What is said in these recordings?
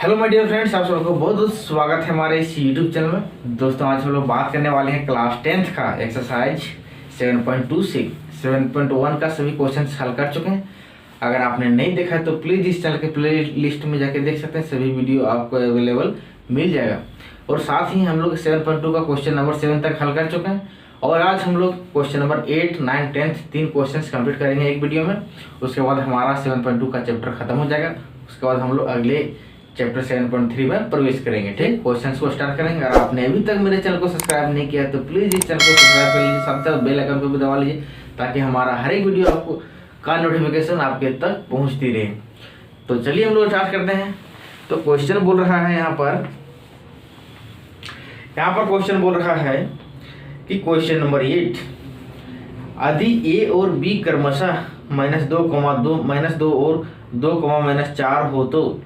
Hello my dear friends, आप सबको बहुत बहुत स्वागत है हमारे इस यूट्यूब चैनल में। दोस्तों आज हम लोग बात करने वाले हैं क्लास 10th का एक्सरसाइज 7.2 से 7.1 का सभी क्वेश्चंस हल कर चुके हैं। अगर आपने नहीं देखा है तो प्लीज़ इस चैनल के प्ले लिस्ट में जाके देख सकते हैं, सभी वीडियो आपको अवेलेबल मिल जाएगा। और साथ ही हम लोग 7.2 का क्वेश्चन नंबर 7 तक हल कर चुके हैं और आज हम लोग क्वेश्चन नंबर 8, 9, 10 तीन क्वेश्चंस कंप्लीट करेंगे एक वीडियो में। उसके बाद हमारा 7.2 का चैप्टर खत्म हो जाएगा। उसके बाद हम लोग अगले चैप्टर 7.3 में प्रवेश करेंगे। ठीक, क्वेश्चंस को स्टार्ट करेंगे। अगर आपने अभी तक मेरे चैनल को सब्सक्राइब नहीं किया तो प्लीज़ इस चैनल को सब्सक्राइब कर लीजिए, साथ साथ बेल आइकन को भी दबा लीजिए ताकि हमारा हर एक वीडियो आपको का नोटिफिकेशन आपके तक पहुंचती रहे। तो चलिए हम लोग स्टार्ट करते हैं। तो क्वेश्चन बोल रहा है यहाँ पर क्वेश्चन बोल रहा है कि क्वेश्चन नंबर 8, यदि ए और बी क्रमशः -2, और 2, -4 हो तो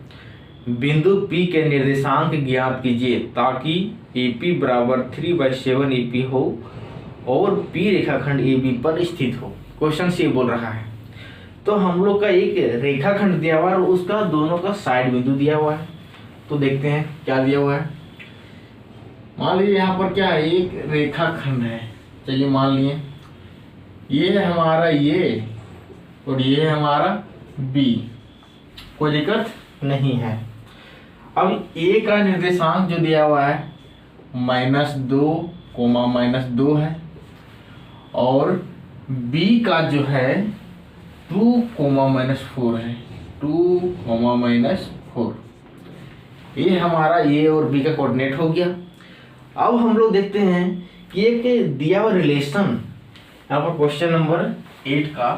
बिंदु P के निर्देशांक ज्ञात कीजिए ताकि AP बराबर 3/7 AP हो और P रेखाखंड AB पर स्थित हो। क्वेश्चन से बोल रहा है तो हम लोग का एक रेखाखंड दिया हुआ है और उसका दोनों का साइड बिंदु दिया हुआ है। तो देखते हैं क्या दिया हुआ है। मान लीजिए यहाँ पर क्या है, एक रेखाखंड है। चलिए मान लिए ये है हमारा ये और ये है हमारा B, कोई दिक्कत नहीं है। अब A का निर्देशांक जो दिया हुआ है -2, -2 है और B का जो है 2, -4 है। 2, -4 ये हमारा A और B का कोऑर्डिनेट हो गया। अब हम लोग देखते हैं कि एक दिया हुआ रिलेशन यहाँ पर क्वेश्चन नंबर 8 का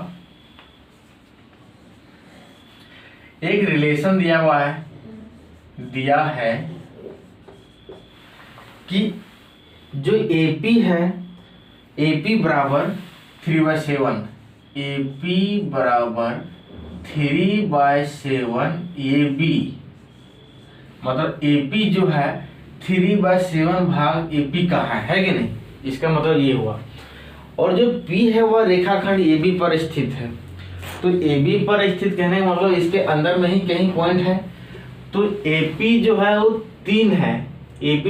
एक रिलेशन दिया हुआ है, दिया है कि जो AP है, AP बराबर 3/7, AP बराबर 3/7 AB, मतलब AP जो है 3/7 भाग AP का है कि नहीं। इसका मतलब ये हुआ। और जो P है वह रेखाखंड AB पर स्थित है। तो AB पर स्थित कहने का मतलब इसके अंदर में ही कहीं पॉइंट है। तो AP जो है वो 3 है, AP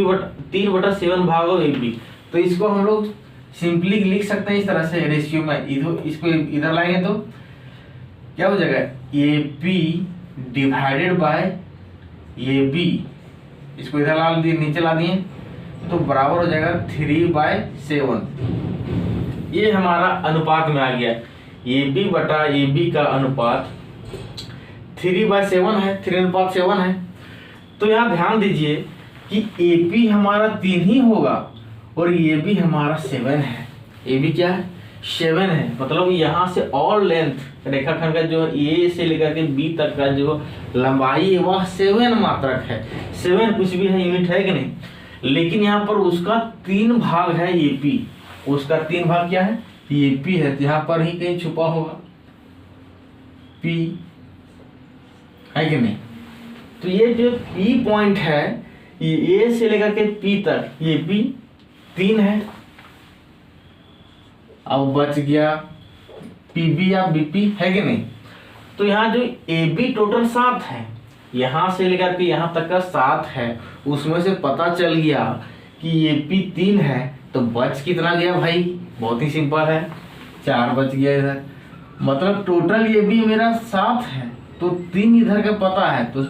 3/7 भाग AB। तो इसको हम लोग सिंपली लिख सकते हैं इस तरह से रेशियो में। इसको इधर लाएंगे तो क्या हो जाएगा, AP डिवाइडेड बाय AB। इसको इधर ला दिए, नीचे ला दिए तो बराबर हो जाएगा 3/7। ये हमारा अनुपात में आ गया। AB का अनुपात 3/7 है, 3:7 है। तो यहाँ ध्यान दीजिए कि AP हमारा 3 ही होगा और AB हमारा 7 है। AB क्या है, 7 है। मतलब यहाँ से ऑल लेंथ रेखाखंड का जो A से लेकर के B तक का जो लंबाई है वह 7 मात्रक है। 7 कुछ भी है, यूनिट है कि नहीं। लेकिन यहाँ पर उसका 3 भाग है AP, उसका 3 भाग क्या है, AP है। तो यहाँ पर ही कहीं छुपा होगा P, है कि नहीं। तो ये जो P पॉइंट है, ये A से लेकर के P तक ये P 3 है। अब बच गया PB या BP, है कि नहीं। तो यहाँ जो AB टोटल 7 है, यहाँ से लेकर के यहाँ तक का 7 है। उसमें से पता चल गया कि AP 3 है तो बच कितना गया भाई, बहुत ही सिंपल है, 4 बच गया इधर। मतलब टोटल AB मेरा 7 है तो 3 इधर का पता है, तो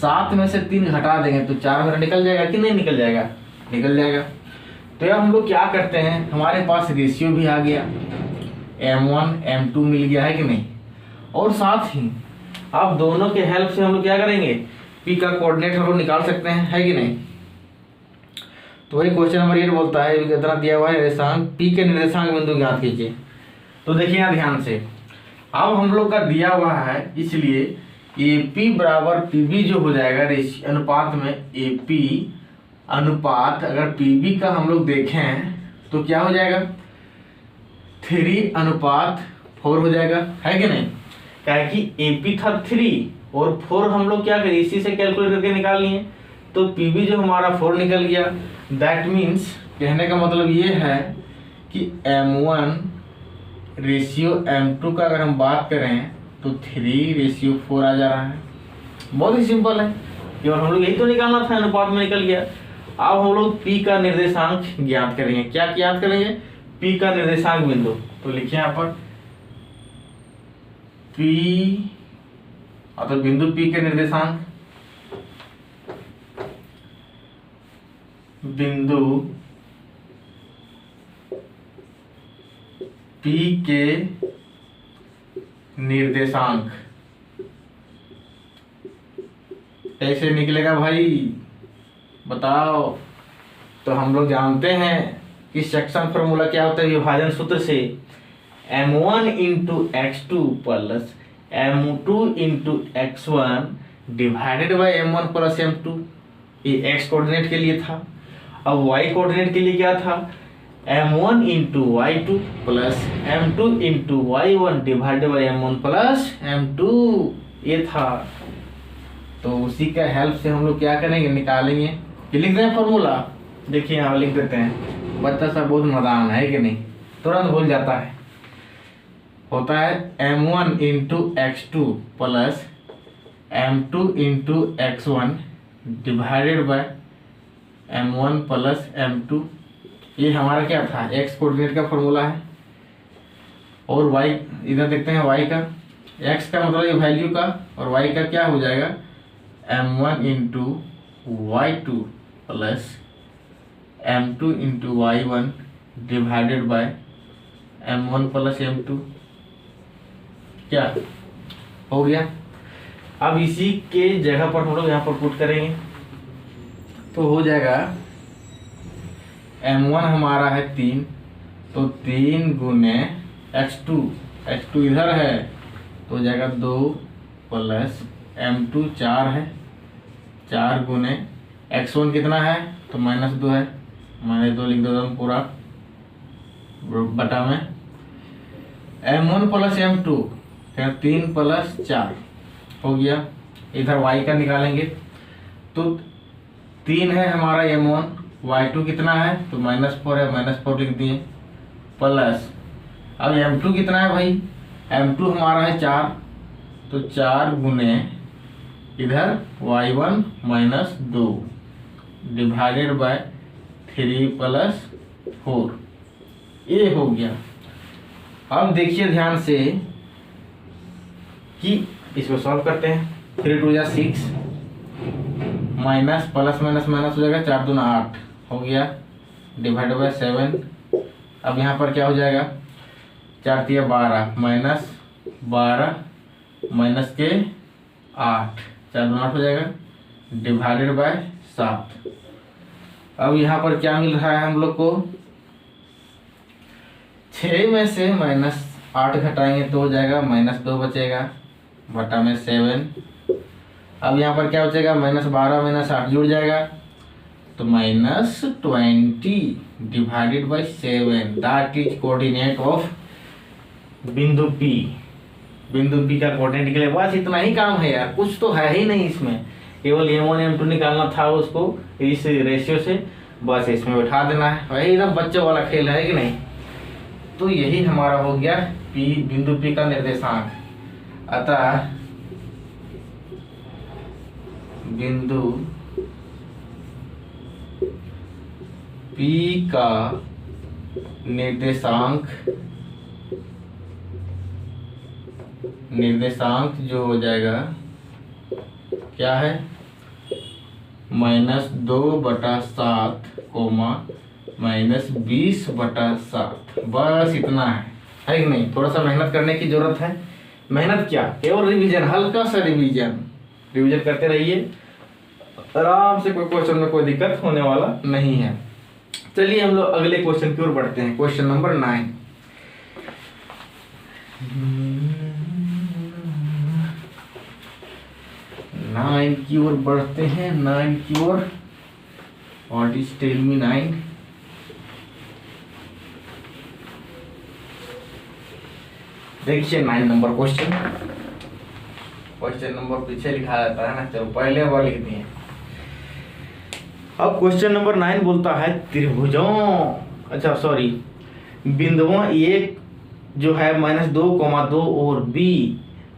7 में से 3 घटा देंगे तो 4 मेरा निकल जाएगा कि नहीं निकल जाएगा, निकल जाएगा। तो यार हम लोग क्या करते हैं, हमारे पास रेशियो भी आ गया, M1 M2 मिल गया, है कि नहीं। और साथ ही अब दोनों के हेल्प से हम लोग क्या करेंगे, P का कोऑर्डिनेट हम लोग निकाल सकते हैं, है कि नहीं। तो वही क्वेश्चन नंबर 8 बोलता है कितना दिया हुआ है, निर्देशांक P के निर्देशांक बिंदु ज्ञात कीजिए। तो देखिए यहाँ ध्यान से, अब हम लोग का दिया हुआ है इसलिए AP बराबर PB जो हो जाएगा अनुपात में AP अनुपात, अगर PB का हम लोग देखें तो क्या हो जाएगा, 3:4 हो जाएगा, है कि नहीं। क्या है कि AP था 3 और 4 हम लोग क्या करें, इसी से कैलकुलेट करके निकाल लिए। तो PB जो हमारा 4 निकल गया। दैट मीन्स कहने का मतलब ये है कि M1 रेशियो M2 का अगर हम बात करें तो 3:4 आ जा रहा है। बहुत ही सिंपल है। केवल हम लोग यही तो निकालना था, अनुपात में निकल गया। अब हम लोग P का निर्देशांक ज्ञात करेंगे। क्या ज्ञात करेंगे? P का निर्देशांक बिंदु। तो लिखिए यहाँ पर P, तो बिंदु P के निर्देशांक, बिंदु P के निर्देशांक कैसे निकलेगा भाई, बताओ। तो हम लोग जानते हैं कि सेक्शन फॉर्मूला क्या होता है विभाजन सूत्र से, m1 into x2 plus m2 into x1 divided by m1 plus m2। ये x कोऑर्डिनेट के लिए था। अब y कोऑर्डिनेट के लिए क्या था, m1 into y2 plus m2 into y1 divided by m1 plus m2, ये था। तो उसी का हेल्प से हम लोग क्या करेंगे, निकालेंगे। ये लिख रहे हैं फॉर्मूला, देखिए यहाँ लिख देते हैं। बच्चा सब बहुत नादान है कि नहीं, तुरंत भूल जाता है। होता है m1 into x2 plus m2 into x1 divided by m1 plus m2। ये हमारा क्या था, x कोऑर्डिनेट का फॉर्मूला है। और y इधर देखते हैं, y का, x का मतलब ये वैल्यू का, और y का क्या हो जाएगा, m1 into y2 plus m2 into y1 divided by m1 plus m2। क्या हो गया? अब इसी के जगह पर हम लोग यहाँ पर पुट करेंगे, तो हो जाएगा m1 हमारा है 3, तो 3 गुने x2 इधर है, तो हो जाएगा 2 प्लस m2 4 है, 4 गुने x1 कितना है, तो -2 है, -2 लिख दो पूरा बटा में m1 प्लस m2 3 प्लस 4 हो गया। इधर y का निकालेंगे, तो 3 है हमारा m1, y2 कितना है, तो -4 है, -4 लिख दिए, प्लस अब m2 कितना है भाई, m2 हमारा है 4, तो 4 गुने इधर y1 -2 डिवाइडेड बाय 3 प्लस 4, ये हो गया। अब देखिए ध्यान से कि इसको सॉल्व करते हैं। 3 2 6 माइनस प्लस माइनस माइनस हो जाएगा, 4 दूना 8 हो गया, डिवाइड बाय 7। अब यहाँ पर क्या हो जाएगा, 4 3 12 माइनस 12 माइनस के 8, 4 दूना 8 हो जाएगा, डिवाइडेड बाय 7। अब यहाँ पर क्या मिल रहा है हम लोग को, 6 में से -8 घटाएंगे तो हो जाएगा -2 बचेगा, बटा में 7। अब यहाँ पर क्या बचेगा, -12 -8 जुड़ जाएगा, तो -20 divided by 7, that is coordinate of बिंदु P। बिंदु P का कोऑर्डिनेट के लिए बस इतना ही काम है यार, कुछ तो है ही नहीं इसमें, केवल m1 m2 निकालना था उसको इस रेशियो से, बस इसमें बैठा देना है। वही एकदम बच्चों वाला खेल है कि नहीं। तो यही हमारा हो गया P, बिंदु P का निर्देशांक। अतः बिंदु P का निर्देशांक जो हो जाएगा क्या है, -2/7 -20/7, बस इतना है कि नहीं। थोड़ा सा मेहनत करने की जरूरत है। मेहनत क्या, केवल रिवीजन, हल्का सा रिवीजन करते रहिए, आराम से, कोई क्वेश्चन में कोई दिक्कत होने वाला नहीं है। चलिए हम लोग अगले क्वेश्चन की ओर बढ़ते हैं। क्वेश्चन नंबर 9 की ओर बढ़ते हैं। 9 की ओर, व्हाट इज टेल मी 9। देखिए 9 नंबर क्वेश्चन नंबर पीछे लिखा जाता है ना, चलो पहले बार लिख दिए। अब क्वेश्चन नंबर 9 बोलता है त्रिभुजों, अच्छा सॉरी, बिंदुओं एक जो है -2, 2 और B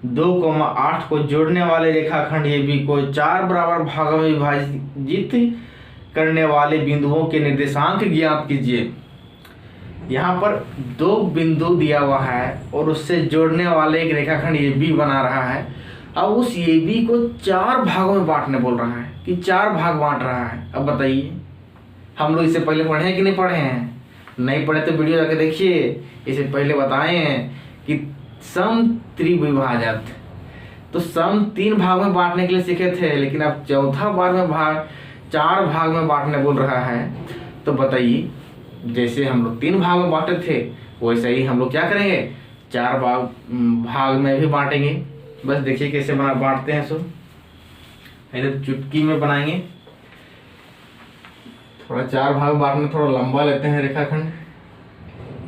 2,8 को जोड़ने वाले रेखाखंड AB को 4 बराबर भागों में विभाजित करने वाले बिंदुओं के निर्देशांक ज्ञात कीजिए। यहाँ पर 2 बिंदु दिया हुआ है और उससे जोड़ने वाले एक रेखाखंड AB बना रहा है। अब उस AB को 4 भागों में बांटने बोल रहा है कि 4 भाग बांट रहा है। अब बताइए, हम लोग इससे पहले पढ़े हैं कि नहीं पढ़े हैं? नहीं पढ़े तो वीडियो जाके देखिए। इससे पहले बताए हैं कि सम त्रिविभाजक, तो सम 3 भाग में बांटने के लिए सीखे थे, लेकिन अब चौथा बार में 4 भाग में बांटने बोल रहा है। तो बताइए, जैसे हम लोग 3 भाग में बांटे थे वैसे ही हम लोग क्या करेंगे, 4 भाग में भी बांटेंगे। बस देखिए कैसे बांटते हैं। सो इधर चुटकी में बनाएंगे। थोड़ा 4 भाग बांटने थोड़ा लंबा लेते हैं रेखाखंड।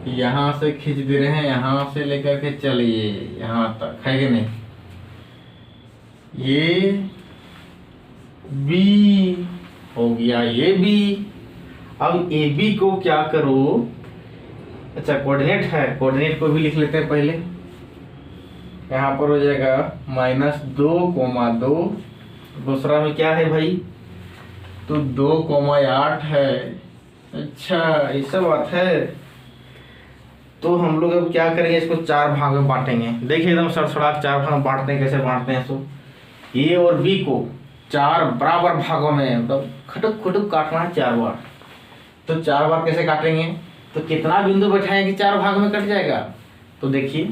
यहाँ से खींच दे रहे हैं, यहाँ से लेकर के चलिए यहाँ तक, है कि नहीं। ये बी हो गया, ये बी। अब ए बी को क्या करो, अच्छा कोऑर्डिनेट है, कोऑर्डिनेट को भी लिख लेते हैं पहले। यहाँ पर हो जाएगा -2,2। दूसरा में क्या है भाई, तो 2,8 है। अच्छा ऐसा बात है। तो हम लोग अब क्या करेंगे, इसको 4 भाग में बांटेंगे। देखिए एकदम सड़सड़ाक 4 भाग में बांटते हैं। कैसे बांटते हैं, सो ए और बी को 4 बराबर भागों में, मतलब खटुक खटुक काटना है 4 बार। तो 4 बार कैसे काटेंगे, तो कितना बिंदु बैठाएंगे कि 4 भाग में कट जाएगा। तो देखिए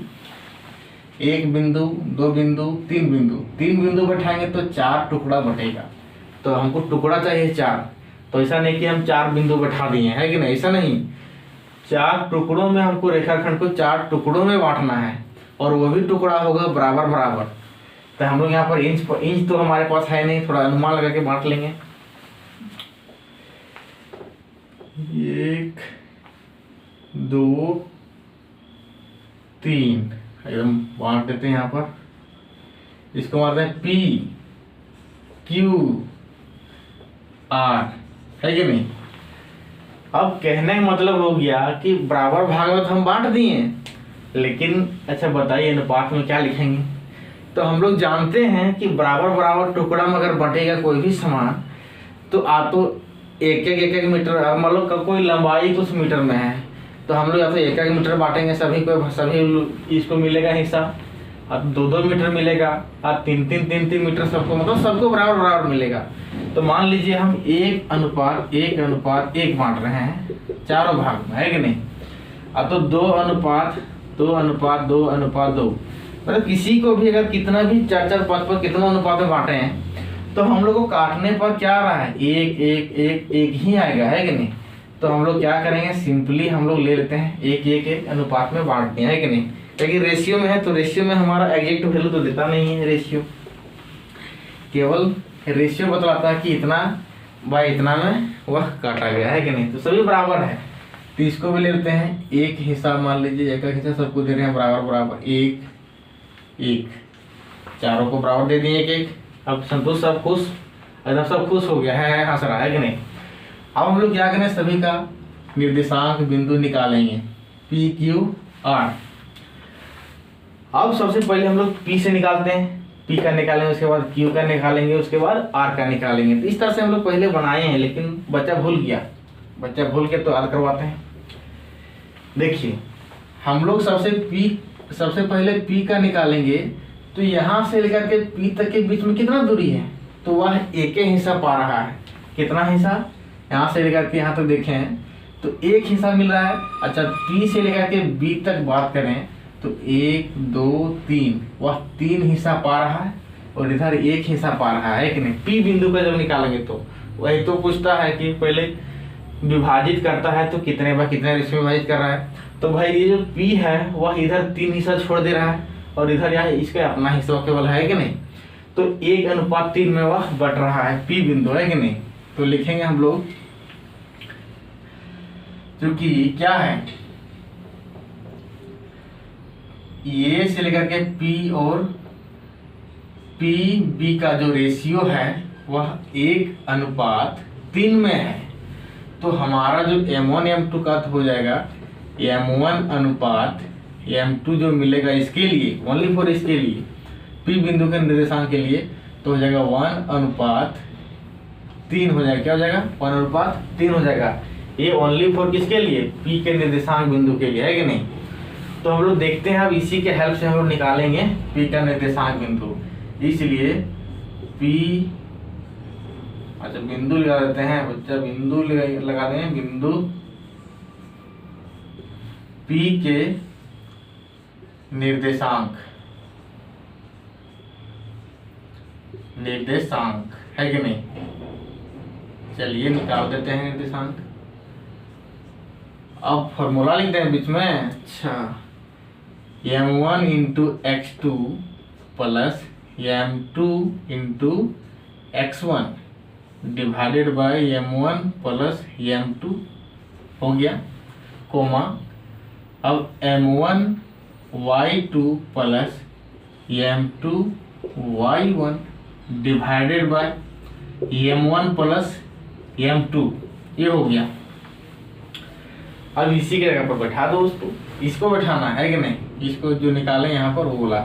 1 बिंदु, 2 बिंदु, 3 बिंदु, 3 बिंदु बैठाएंगे तो 4 टुकड़ा बटेगा। तो हमको टुकड़ा चाहिए 4। तो ऐसा नहीं कि हम 4 बिंदु बैठा दिए, है कि नहीं, ऐसा नहीं। 4 टुकड़ों में हमको रेखाखंड को 4 टुकड़ों में बांटना है, और वो भी टुकड़ा होगा बराबर बराबर। तो हम लोग यहाँ पर इंच तो हमारे पास है नहीं, थोड़ा अनुमान लगा के बांट लेंगे। 1 2 3 एकदम बांट देते हैं। यहाँ पर इसको मारते हैं P Q R, है कि नहीं। अब कहने का मतलब हो गया कि बराबर भाग में तो हम बांट दिए, लेकिन अच्छा बताइए अनुपात में क्या लिखेंगे। तो हम लोग जानते हैं कि बराबर बराबर टुकड़ा में अगर बटेगा कोई भी सामान, तो तो एक मीटर, मान लो कोई लंबाई कुछ मीटर में है, तो हम लोग या तो 1 मीटर बांटेंगे, सभी इसको मिलेगा हिस्सा। अब 2 मीटर मिलेगा, और 3 मीटर सबको, मतलब सबको बराबर बराबर मिलेगा। तो मान लीजिए हम 1:1:1 बांट रहे हैं 4 भाग में, है कि नहीं। अब तो 2:2:2:2, मतलब किसी को भी अगर कितना भी 4-4 5-5 कितना अनुपात में बांटे हैं, तो हम लोग को काटने पर क्या आ रहा है, 1:1:1 ही आएगा, है कि नहीं। तो हम लोग क्या करेंगे, सिंपली हम लोग ले लेते हैं 1:1:1 अनुपात में बांटते हैं, है कि नहीं। क्योंकि रेशियो में है, तो रेशियो में हमारा एग्जैक्ट वैल्यू तो देता नहीं है। रेशियो केवल रेशियो बतलाता है कि इतना बाय इतना में वह काटा गया, है कि नहीं। तो सभी बराबर है, तो इसको भी लेते हैं। एक हिस्सा मान लीजिए, एक हिस्सा सबको दे रहे हैं बराबर बराबर, 1:1, चारों को बराबर दे दिए 1:1। अब संतोष, सब खुश, एकदम सब खुश हो गया है, हंस रहा है कि नहीं। अब हम लोग क्या करें, सभी का निर्देशांक बिंदु निकालेंगे, P Q R। अब सबसे पहले हम लोग P से निकालते हैं, P का निकालेंगे, उसके बाद Q का निकालेंगे, उसके बाद R का निकालेंगे। तो इस तरह से हम लोग पहले बनाए हैं, लेकिन बच्चा भूल गया। बच्चा भूल के तो याद करवाते हैं। देखिए हम लोग सबसे पहले P का निकालेंगे, तो यहाँ से लेकर के P तक के बीच में कितना दूरी है, तो वह 1 हिस्सा पा रहा है। कितना हिस्सा, यहाँ से लेकर के यहाँ तक देखें तो 1 हिस्सा मिल रहा है। अच्छा P से लेकर के B तक बात करें तो 1 2 3, वह 3 हिस्सा पा रहा है, और इधर 1 हिस्सा पा रहा है कि नहीं। P बिंदु का जब निकालेंगे तो वही तो पूछता है कि पहले विभाजित करता है तो कितने बाय कितने रेशियो में विभाजित कर रहा है। तो भाई ये जो P है वह इधर 3 हिस्सा छोड़ दे रहा है, और इधर यहाँ इसका अपना हिस्सा केवल है कि नहीं। तो 1:3 में वह बट रहा है, P बिंदु, है कि नहीं। तो लिखेंगे हम लोग, क्योंकि क्या है, ये से लेकर के P और PB का जो रेशियो है वह 1:3 में है। तो हमारा जो M1 M2 का हो जाएगा M1 अनुपात M2 जो मिलेगा इसके लिए, ओनली फॉर इसके लिए, P बिंदु के निर्देशांक के लिए तो हो जाएगा 1:3 हो जाएगा। क्या हो जाएगा? 1:3 हो जाएगा। ये ओनली फॉर किसके लिए? P के निर्देशांक बिंदु के लिए, है कि नहीं? तो हम लोग देखते हैं, अब इसी के हेल्प से हम लोग निकालेंगे P का निर्देशांक बिंदु। इसलिए P, अच्छा बिंदु लगा देते हैं बच्चा, बिंदु लगा दें, बिंदु P के निर्देशांक है कि नहीं? चलिए निकाल देते हैं निर्देशांक। अब फॉर्मूला लिखते हैं बीच में। अच्छा, m1 into x2 plus m2 into x1 divided by m1 plus m2 हो गया, कोमा। अब m1 y2 plus m2 y1 divided by m1 plus m2, ये हो गया। अब इसी के जगह पर बैठा दो उसको, इसको बैठाना है कि नहीं? इसको जो निकाले यहाँ पर वो बोला।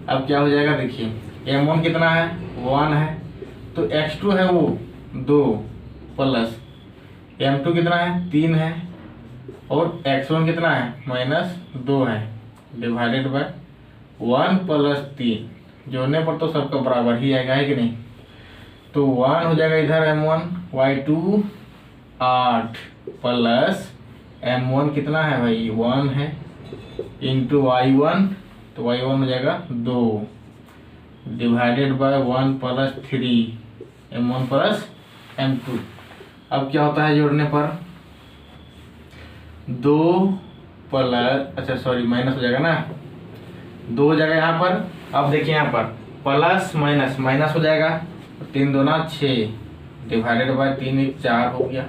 अब क्या हो जाएगा देखिए, m1 कितना है? 1 है, तो x2 है वो 2 प्लस m2 कितना है? 3 है, और x1 कितना है? -2 है, डिवाइडेड बाय 1 प्लस 3, जोड़ने पर तो सबका बराबर ही आएगा, है कि नहीं? तो 1 हो जाएगा इधर m1 y2 8 प्लस m1 कितना है भाई? 1 है, इंटू y1, तो y1 हो जाएगा 2 divided by 1 plus 3 m1 plus m2। अब क्या होता है जोड़ने पर? 2 प्लस, अच्छा सॉरी माइनस हो जाएगा ना, 2 हो जाएगा यहाँ पर। अब देखिए यहाँ पर प्लस माइनस माइनस हो जाएगा, 3 दूना 6 डिवाइडेड बाय 3 1 4 हो गया।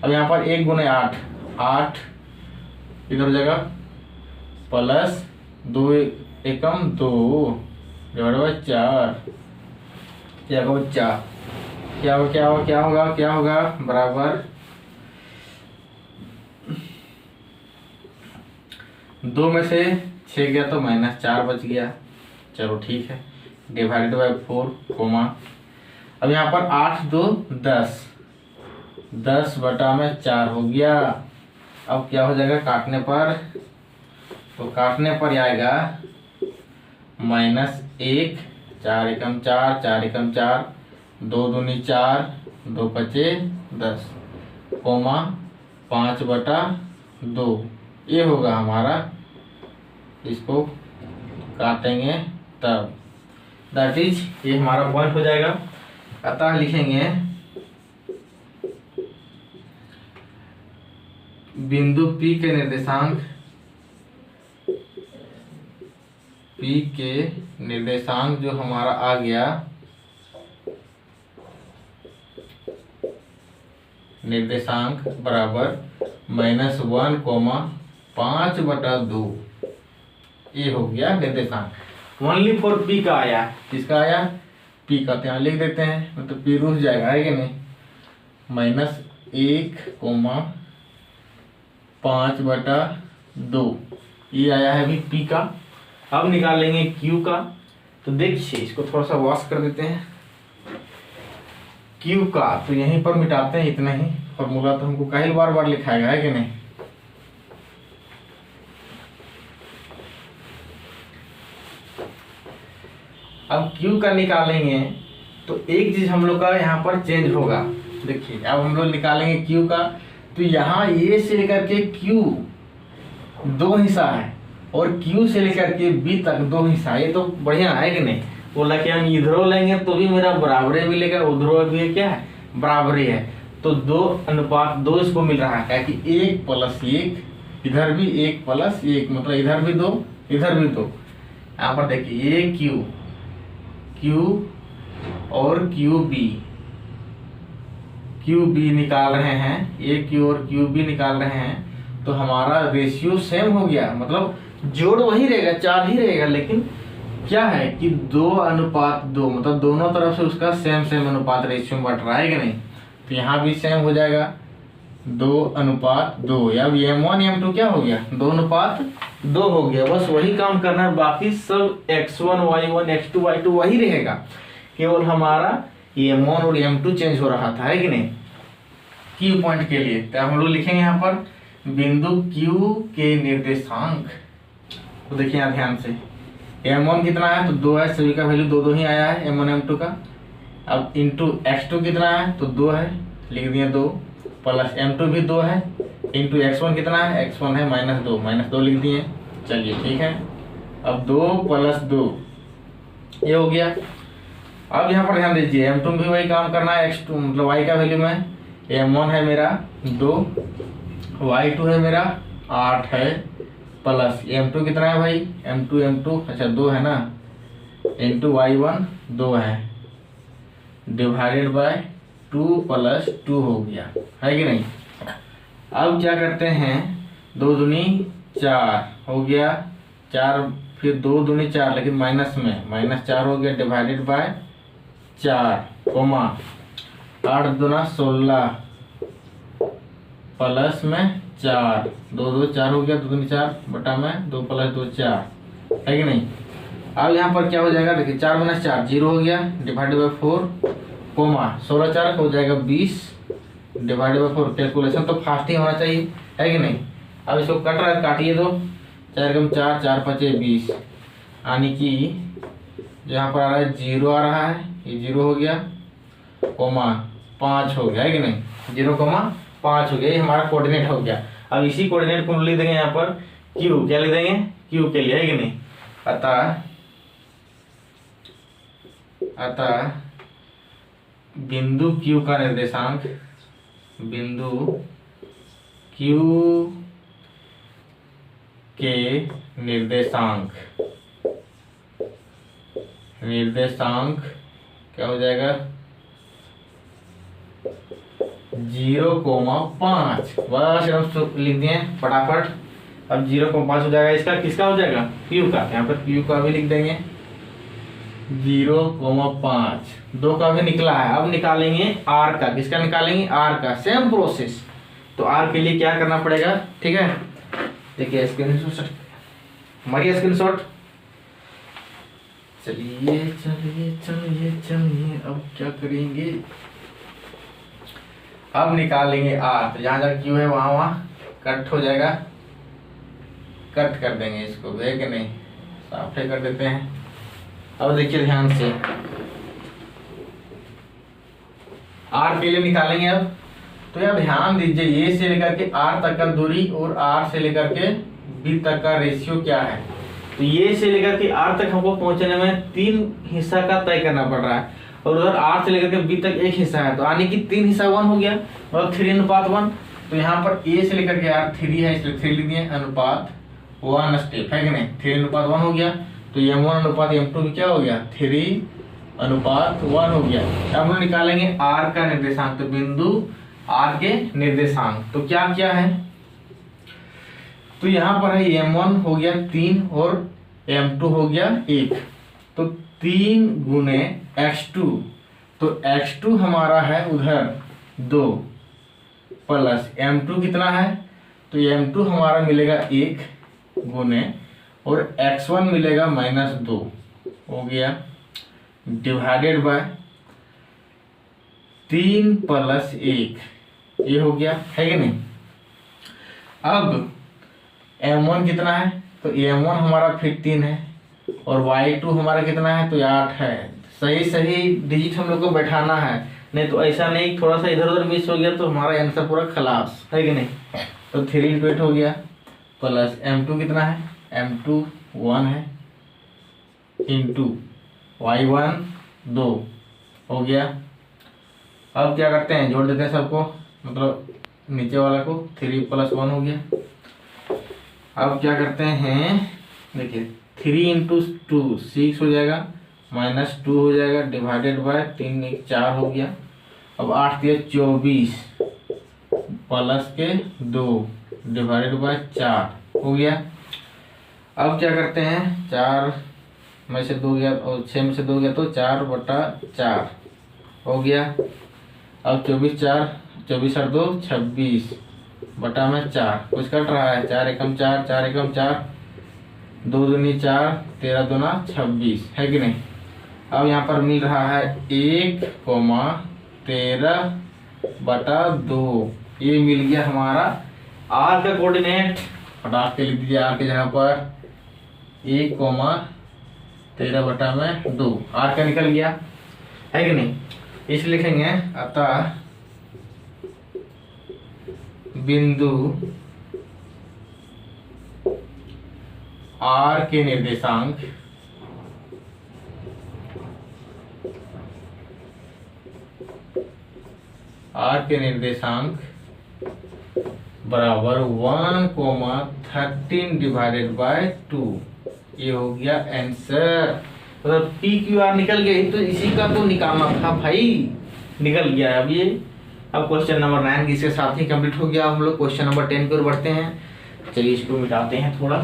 अब यहाँ पर 1 गुने 8 8 इधर हो जाएगा, प्लस 2 एकम 2 डिवाइडेड बाय 4, क्या होगा बच्चा? क्या होगा बराबर 2 में से 6 गया तो -4 बच गया। चलो ठीक है, डिवाइडेड बाय 4 कोमा। अब यहाँ पर 8 2 10, 10 बटा में 4 हो गया। अब क्या हो जाएगा काटने पर? तो काटने पर आएगा -1 4 एकम 4 4 एकम 4 2 दूनी 4 2 पचे 10 कोमा 5 बटा 2, ये होगा हमारा। इसको काटेंगे तब, दैट इज ये हमारा पॉइंट हो जाएगा। अतः लिखेंगे बिंदु P के निर्देशांक, P के निर्देशांक जो हमारा आ गया, निर्देशांक बराबर -1 कोमा 5 बटा 2, ये हो गया निर्देशांक। ओनली फॉर P का आया। किसका आया? P का। तो यहाँ लिख देते हैं, मतलब P रुक जाएगा, है कि नहीं? -1 कोमा 5 बटा 2, ये आया है अभी P का। अब निकालेंगे Q का। तो देखिए इसको थोड़ा सा वॉश कर देते हैं। Q का तो यहीं पर मिटाते हैं, इतना ही फॉर्मूला तो हमको कई बार लिखाएगा, है कि नहीं? अब Q का निकालेंगे तो एक चीज हम लोग का यहाँ पर चेंज होगा। देखिए अब हम लोग निकालेंगे Q का, तो यहाँ A से लेकर के Q 2 हिस्सा है, और Q से लेकर के B तक 2 हिस्सा। ये तो बढ़िया है कि नहीं? बोला कि हम इधरों लेंगे तो भी मेरा बराबरे मिलेगा, उधरों भी क्या है? बराबरी है। तो 2:2 इसको मिल रहा है, कि 1 + 1, इधर भी 1 + 1, मतलब इधर भी 2 इधर भी 2। यहाँ पर देखिए ये Q और QB निकाल रहे हैं, ये Q और QB निकाल रहे हैं, तो हमारा रेशियो सेम हो गया। मतलब जोड़ वही रहेगा, 4 ही रहेगा, लेकिन क्या है कि 2:2, मतलब दोनों तरफ से उसका सेम अनुपात रेशियो में बढ़ रहा है कि नहीं? तो यहाँ भी सेम हो जाएगा 2:2। अब M1 M2 क्या हो गया? 2:1 2 हो गया। बस वही काम करना है, बाकी सब x1 y1 x2 y2 वही रहेगा, केवल हमारा m1 और m2 चेंज हो रहा था, है कि नहीं। Q पॉइंट के लिए तो हम लोग लिखेंगे यहाँ पर बिंदु Q के निर्देशांक। तो देखिए यहाँ ध्यान से, m1 कितना है तो 2 है, सभी का वैल्यू 2 ही आया है m1 m2 का। अब इंटू x2 कितना है तो 2 है, लिख दिए 2, प्लस m2 भी 2 है, इंटू x1 कितना है, x1 है -2 लिख दिए। चलिए ठीक है, अब 2 + 2 ये हो गया। अब यहाँ पर ध्यान दीजिए, m2 भी वही काम करना है, x2 मतलब y का वैल्यू में m1 है मेरा 2, y2 है मेरा 8 है, प्लस m2 कितना है भाई, m2 अच्छा 2 है ना, इंटू y1 2 है, डिवाइडेड बाय 2 + 2 हो गया, है कि नहीं। अब क्या करते हैं, 2 दूनी 4 हो गया, 4 फिर 2 दूनी 4 लेकिन माइनस में, -4 हो गया, डिवाइडेड बाय 4 कोमा 8 दूना 16 प्लस में 4, 2 2 4 हो गया, 2 दूनी 4 बटा में 2 + 2 4, है कि नहीं। अब यहाँ पर क्या हो जाएगा, देखिए 4 - 4 0 हो गया, डिवाइडेड बाय 4 कोमा 16 4 हो जाएगा 20, डिवाइडेड बाय 4। कैलकुलेशन तो फास्ट ही होना चाहिए, है कि नहीं। अब इसको कट रहा है, काटिए दो, 4 × 4 4 × 5 20, यानी कि जहाँ पर आ रहा है 0 आ रहा है, ये 0 हो गया, कोमा 5 हो गया, है कि नहीं, 0, 5 हो गया, ये हमारा कोऑर्डिनेट हो गया। अब इसी कोऑर्डिनेट को लिख देंगे यहाँ पर Q, क्या लिख देंगे Q के लिए, है कि नहीं। अतः बिंदु Q का निर्देशांक, बिंदु Q के निर्देशांक क्या हो जाएगा, 0,5। बस हम लिख दिए फटाफट। अब 0,5 हो जाएगा, इसका किसका हो जाएगा, Q का। यहाँ पर Q का भी लिख देंगे 0,5, 2 का भी निकला है। अब निकालेंगे R का, किसका निकालेंगे, R का, सेम प्रोसेस। तो R के लिए क्या करना पड़ेगा, ठीक है, देखिए स्क्रीनशॉट हमारी, स्क्रीनशॉट। चलिए चलिए चलिए चलिए, अब क्या करेंगे, अब निकालेंगे R। तो जहाँ जहाँ Q है वहाँ कट हो जाएगा, कट कर देंगे इसको, है कि नहीं, साफ कर देते हैं। अब देखिए ध्यान से, R के लिए निकालेंगे अब। तो यार ध्यान दीजिए, ये से लेकर के R तक का दूरी और R से लेकर के B तक का रेशियो क्या है। तो ये से लेकर के R तक हमको पहुंचने में 3 हिस्सा का तय करना पड़ रहा है, और उधर R से लेकर के B तक 1 हिस्सा है, तो यानी कि 3 हिस्सा 1 हो गया, मतलब 3:1। तो यहाँ पर A से लेकर के R 3 है, इसलिए 3 लिख दिए, अनुपात 1 स्टेप, है कि नहीं, 3:1 हो गया। तो m1 अनुपात m2 भी क्या हो गया, 3:1 हो गया। अब हम निकालेंगे R का निर्देशांक, तो बिंदु R के निर्देशांक। तो क्या क्या है, तो यहाँ पर है m1 हो गया 3 और m2 हो गया 1, तो 3 × x2, तो x2 हमारा है उधर 2, प्लस m2 कितना है, तो m2 हमारा मिलेगा 1 गुने, और x1 मिलेगा -2 हो गया, डिवाइडेड बाय 3 + 1, ये हो गया, है कि नहीं। अब m1 कितना है, तो m1 हमारा फिर 3 है, और y2 हमारा कितना है, तो 8 है। सही सही डिजिट हम लोग को बैठाना है, नहीं तो ऐसा नहीं थोड़ा सा इधर उधर मिस हो गया तो हमारा आंसर पूरा खलास, है कि नहीं। तो 3 × 8 हो गया, प्लस m2 कितना है, m2 1 है, इंटू y1 2 हो गया। अब क्या करते हैं, जोड़ देते हैं सबको, मतलब नीचे वाला को, 3 + 1 हो गया। अब क्या करते हैं, देखिए 3 × 2 6 हो जाएगा, -2 हो जाएगा, डिवाइडेड बाय 3 1 4 हो गया। अब 8 3 24 प्लस के 2 डिवाइडेड बाय 4 हो गया। अब क्या करते हैं, 4 में से 2 गया और 6 में से 2 गया, तो 4/4 हो गया। अब 24 4 24 और 2 26 बटा में 4, कुछ कट रहा है, 4 एकम 4 4 एकम 4 2 दूनी 4, 13 दूना 26, है कि नहीं। अब यहाँ पर मिल रहा है 1,13/2, ये मिल गया हमारा आर का कोऑर्डिनेट। फटाक के लिख दीजिए आर की जगह पर 1,13/2, आर का निकल गया, है कि नहीं। इसलिए लिखेंगे अतः बिंदु आर के निर्देशांक बराबर 1,13/2, ये हो गया आंसर। मतलब पी क्यू आर निकल गया, तो इसी का तो निकालना था भाई, निकल गया। अब ये अब क्वेश्चन नंबर 9 इसके साथ ही कंप्लीट हो गया। हम लोग क्वेश्चन नंबर 10 की ओर बढ़ते हैं। चलिए इसको मिटाते हैं थोड़ा।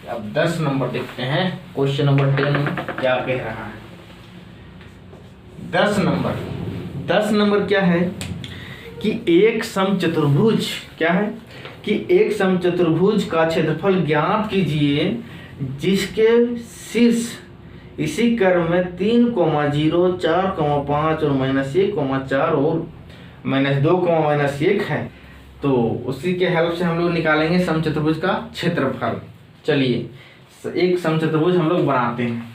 अब 10 नंबर देखते हैं, क्वेश्चन नंबर 10 क्या कह रहा है। 10 नंबर क्या है कि एक समचतुर्भुज, क्या है कि एक समचतुर्भुज का क्षेत्रफल ज्ञात कीजिए जिसके शीर्ष इसी क्रम में 3, 0, 4, 5 और -1, 4 और -2, -1 है। तो उसी के हेल्प से हम लोग निकालेंगे समचतुर्भुज का क्षेत्रफल। चलिए एक समचतुर्भुज हम लोग बनाते हैं।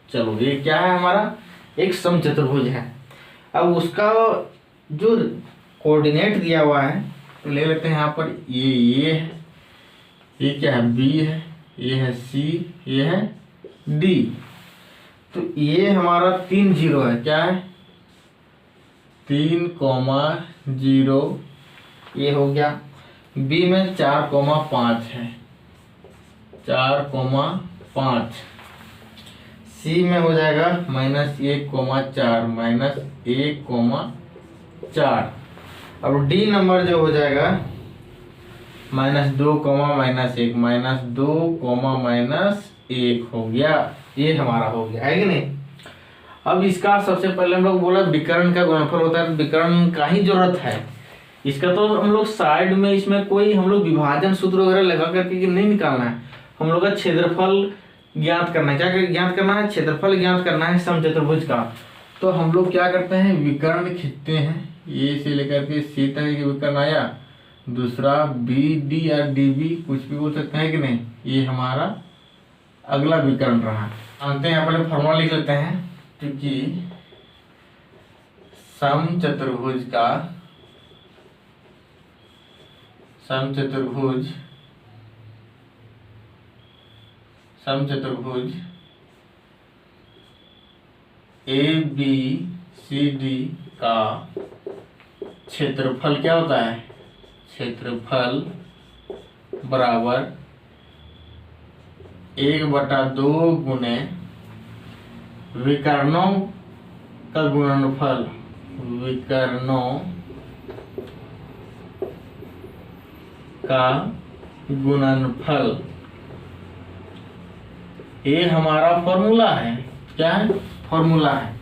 चलो ये क्या है, हमारा एक समचतुर्भुज है। अब उसका जो कोऑर्डिनेट दिया हुआ है तो ले लेते हैं यहाँ पर, ये है, ये क्या है, बी है, ये है सी, ये है डी। तो ये हमारा 3 0 है, क्या है 3, 0, ये हो गया। बी में 4, 5 है, 4, 5। सी में हो जाएगा -1, 4, -1, 4। अब डी नंबर जो हो जाएगा -2, -1, -1 हो गया। ये हमारा हो गया, है कि नहीं। अब इसका सबसे पहले हम लोग बोला विकर्ण का गुणनफल होता है, तो विकर्ण का ही जरूरत है। इसका तो हम लोग साइड में इसमें कोई हम लोग विभाजन सूत्र वगैरह लगा करके नहीं निकालना है। हम लोग का क्षेत्रफल ज्ञात करना है। क्या ज्ञात करना है, क्षेत्रफल ज्ञात करना है समचतुर्भुज का। तो हम लोग क्या करते हैं, विकर्ण खींचते हैं, ए से लेकर के सी तक के विकर्ण आया, दूसरा बी डी या डी बी कुछ भी बोल सकते हैं कि नहीं, ये हमारा अगला विकर्ण रहा। जानते हैं, पहले फॉर्मूला लिख लेते हैं, क्योंकि समचतुर्भुज ए बी सी डी का क्षेत्रफल क्या होता है, क्षेत्रफल बराबर 1/2 गुने विकर्णों का गुणनफल, विकर्णों का गुणनफल। ये हमारा फॉर्मूला है, क्या है, फॉर्मूला है।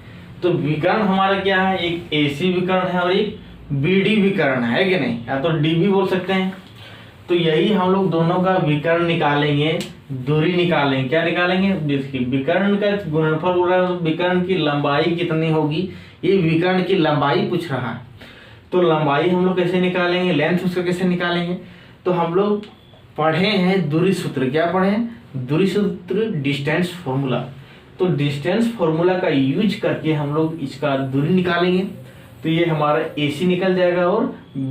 तो विकर्ण हमारा क्या है, एक एसी विकर्ण है और एक बीडी विकर्ण है कि नहीं, या तो डी भी बोल सकते हैं। तो यही हम लोग दोनों का विकर्ण निकालेंगे, दूरी निकालेंगे। क्या निकालेंगे, देखिए विकर्ण का गुणनफल हो रहा है, विकर्ण की लंबाई कितनी होगी, ये विकर्ण की लंबाई पूछ रहा है। तो लंबाई हम लोग कैसे निकालेंगे, लेंथ उसका कैसे निकालेंगे। तो हम लोग पढ़े हैं दूरी सूत्र, क्या पढ़े हैं, दूरी सूत्र, डिस्टेंस फॉर्मूला। तो डिस्टेंस फॉर्मूला का यूज करके हम लोग इसका दूरी निकालेंगे। तो ये हमारा AC निकल जाएगा और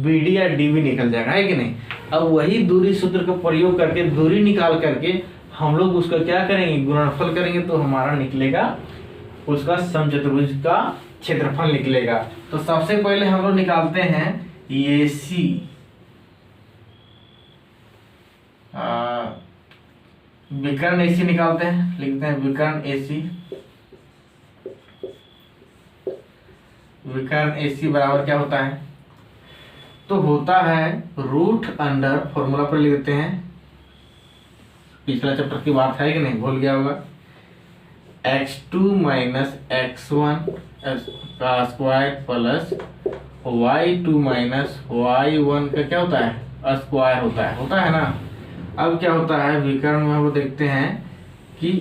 BD या DB निकल जाएगा, है कि नहीं। अब वही दूरी सूत्र का प्रयोग करके दूरी निकाल करके हम लोग उसका क्या करेंगे, गुणनफल करेंगे। तो हमारा निकलेगा उसका समचतुर्भुज का क्षेत्रफल निकलेगा। तो सबसे पहले हम लोग निकालते हैं AC विकर्ण एसी निकालते हैं, लिखते हैं विकर्ण एसी। विकर्ण एसी बराबर क्या होता है, तो होता है रूट अंडर, फॉर्मूला पर लिख देते हैं, पिछला चैप्टर की बात है कि नहीं, भूल गया होगा, x2 माइनस x1 का square plus y2 minus y1 का क्या होता है, स्क्वायर होता है ना। अब क्या होता है विकर्ण में, वो देखते हैं कि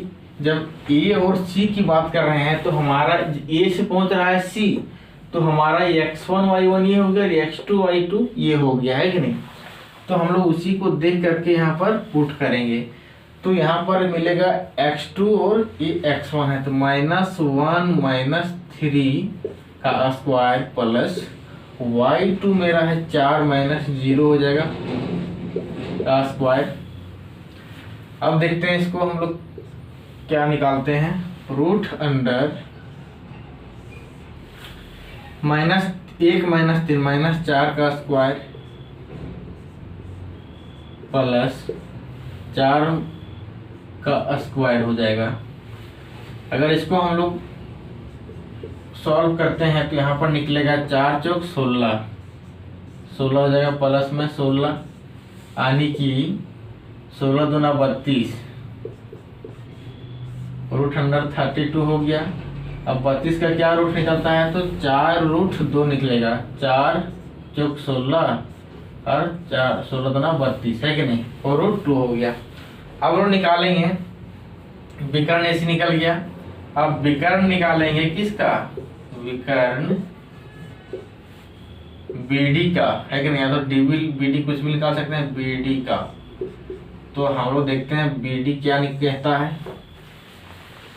जब a और c की बात कर रहे हैं तो हमारा a से पहुंच रहा है c, तो हमारा x1 y1 ये हो गया, x2 y2 ये हो गया, है कि नहीं। तो हम लोग उसी को देख करके यहाँ पर पुट करेंगे, तो यहाँ पर मिलेगा x2 और ये x1 है, तो -1 - 3 का स्क्वायर प्लस y2 मेरा है 4 - 0 हो जाएगा का स्क्वायर। अब देखते हैं इसको हम लोग क्या निकालते हैं, रूट अंडर -1 - 3 -4 का स्क्वायर प्लस 4 का स्क्वायर हो जाएगा। अगर इसको हम लोग सॉल्व करते हैं तो यहाँ पर निकलेगा 4 चौक 16 हो जाएगा, प्लस में 16 यानी कि 16 दूना 32, रूट अंडर 32 हो गया। अब 32 का क्या रूट निकलता है, तो 4 रूट 2 निकलेगा, 4 चौक 16 और 4 16 दूना 32, है कि नहीं, और रूट 2 हो गया। अब हम निकालेंगे विकर्ण ऐसे निकल गया। अब विकर्ण निकालेंगे किसका, विकर्ण बीडी का, है कि नहीं, या तो डीबी बीडी कुछ भी निकाल सकते हैं, बीडी का। तो हम लोग देखते हैं बीडी क्या कहता है,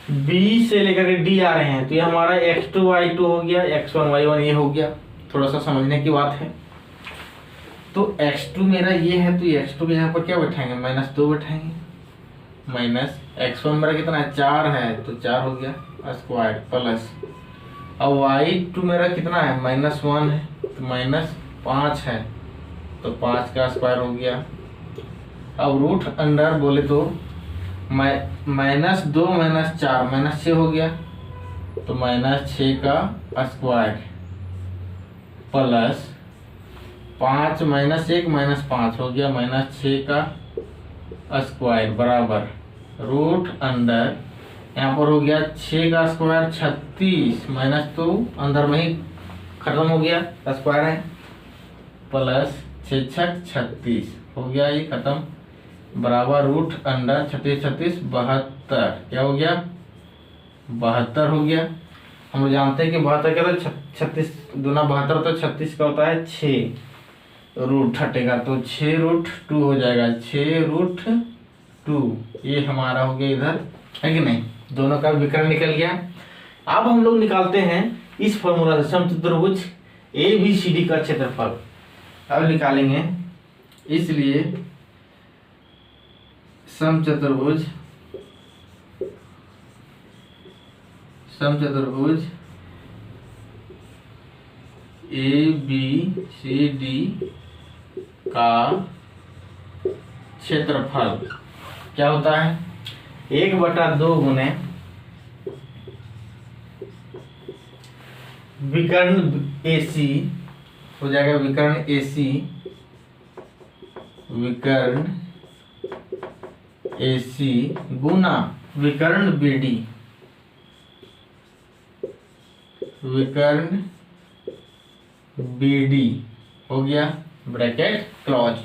बी से लेकर के डी आ रहे हैं, तो ये हमारा x2 y2 हो गया, x1 y1 ये हो गया, थोड़ा सा समझने की बात है। तो x2 मेरा ये है, तो x2 के यहाँ पर क्या बैठाएंगे, -2 बैठाएंगे, माइनस x1 मेरा कितना है 4 है, तो 4 हो गया स्क्वायर प्लस, अब y2 मेरा कितना है -1 है, तो -5 है, तो 5 का स्क्वायर हो गया। अब रूट अंडर बोले तो -2 - 4 -6 हो गया, तो -6 का स्क्वायर प्लस 5 - 1 - 5 हो गया, -6 का स्क्वायर बराबर रूट अंडर, यहाँ पर हो गया 6 का स्क्वायर 36, माइनस तो अंदर में ही खत्म हो गया, स्क्वायर है, प्लस 6 - 6 36 हो गया, ये खत्म, बराबर रूट अंडर 36 36 72, क्या हो गया 72 हो गया। हम लोग जानते हैं कि 72 क्या होता है, 36 दूना 72 तो 36 का होता है 6, रूट हटेगा तो 6 रूट 2 हो जाएगा, 6 रूट 2, ये हमारा हो गया इधर, है कि नहीं, दोनों का विकर्ण निकल गया। अब हम लोग निकालते हैं इस फॉर्मूला से समचतुर्भुज ABCD का क्षेत्रफल, अब निकालेंगे, इसलिए समचतुर्भुज ABCD का क्षेत्रफल क्या होता है, 1/2 गुने विकर्ण AC हो जाएगा, विकर्ण AC गुना विकर्ण BD हो गया, ब्रैकेट क्लोज।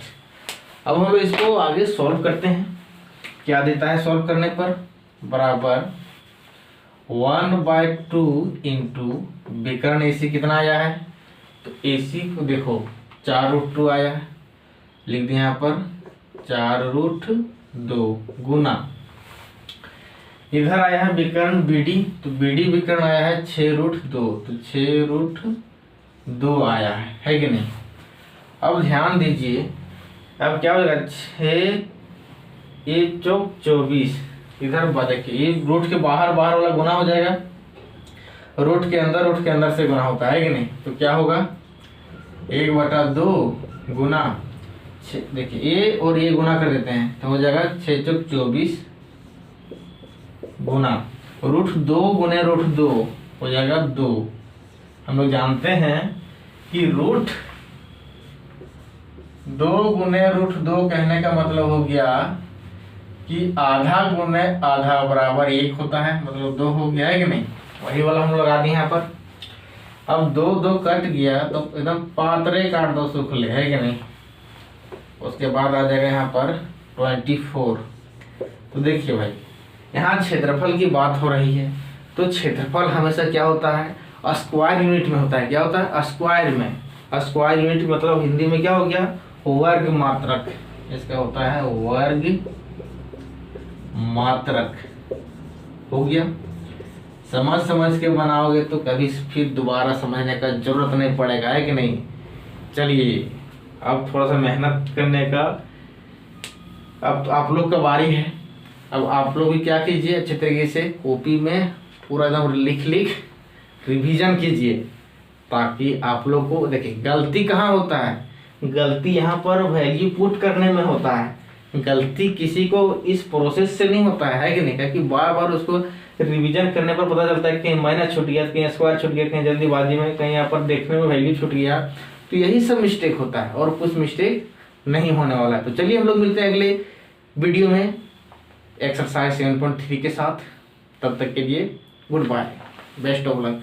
अब हम लोग इसको आगे सॉल्व करते हैं, क्या देता है सॉल्व करने पर, बराबर 1/2 इंटू विकर्ण AC कितना आया है, तो AC को देखो 4 रूट 2 आया है, लिख दिया यहाँ पर 4 रूट 2 गुना, इधर आया है विकर्ण BD, तो BD विकर्ण आया है 6 रूट 2, तो 6 रूट 2 आया है कि नहीं। अब ध्यान दीजिए, अब क्या हो जाएगा 6 1 चौक 24, इधर देखिए ये रूट के बाहर वाला गुना हो जाएगा, रूट के अंदर से गुना होता है कि नहीं, तो क्या होगा 1/2 गुना, देखिए ये और ये गुना कर देते हैं तो हो जाएगा 6 चौक 24 गुना √2 गुने √2 हो जाएगा 2। हम लोग जानते हैं कि √2 गुने √2 कहने का मतलब हो गया कि आधा गुने आधा बराबर 1 होता है, मतलब 2 हो गया है कि नहीं। वही वाला हम लगा दिए यहाँ पर। अब 2 2 कट गया तो एकदम पातरे काट दो सुखले, है कि नहीं। उसके बाद आ जाएगा यहाँ पर 24। तो देखिए भाई, यहाँ क्षेत्रफल की बात हो रही है, तो क्षेत्रफल हमेशा क्या होता है, स्क्वायर यूनिट में होता है। क्या होता है, स्क्वायर में। स्क्वायर यूनिट मतलब हिंदी में क्या हो गया, वर्ग मात्रक। इसका होता है वर्ग मात्रक, हो गया। समझ के बनाओगे तो कभी फिर दोबारा समझने का जरूरत नहीं पड़ेगा, है कि नहीं। चलिए अब थोड़ा सा मेहनत करने का अब आप लोग का बारी है। अब आप लोग भी क्या कीजिए, अच्छे तरीके से कॉपी में पूरा एकदम लिख रिवीजन कीजिए, ताकि आप लोग को देखिए गलती कहाँ होता है। गलती यहाँ पर वैल्यू पुट करने में होता है। गलती किसी को इस प्रोसेस से नहीं होता है कि नहीं, क्योंकि बार बार उसको रिवीजन करने पर पता चलता है कि कहीं माइनस छूट गया, कहीं स्क्वायर छूट गया, कहीं जल्दीबाजी में, कहीं यहाँ पर देखने में वैल्यू छूट गया। तो यही सब मिस्टेक होता है और कुछ मिस्टेक नहीं होने वाला है। तो चलिए हम लोग मिलते हैं अगले वीडियो में एक्सरसाइज 7.3 के साथ। तब तक के लिए goodbye, best of luck.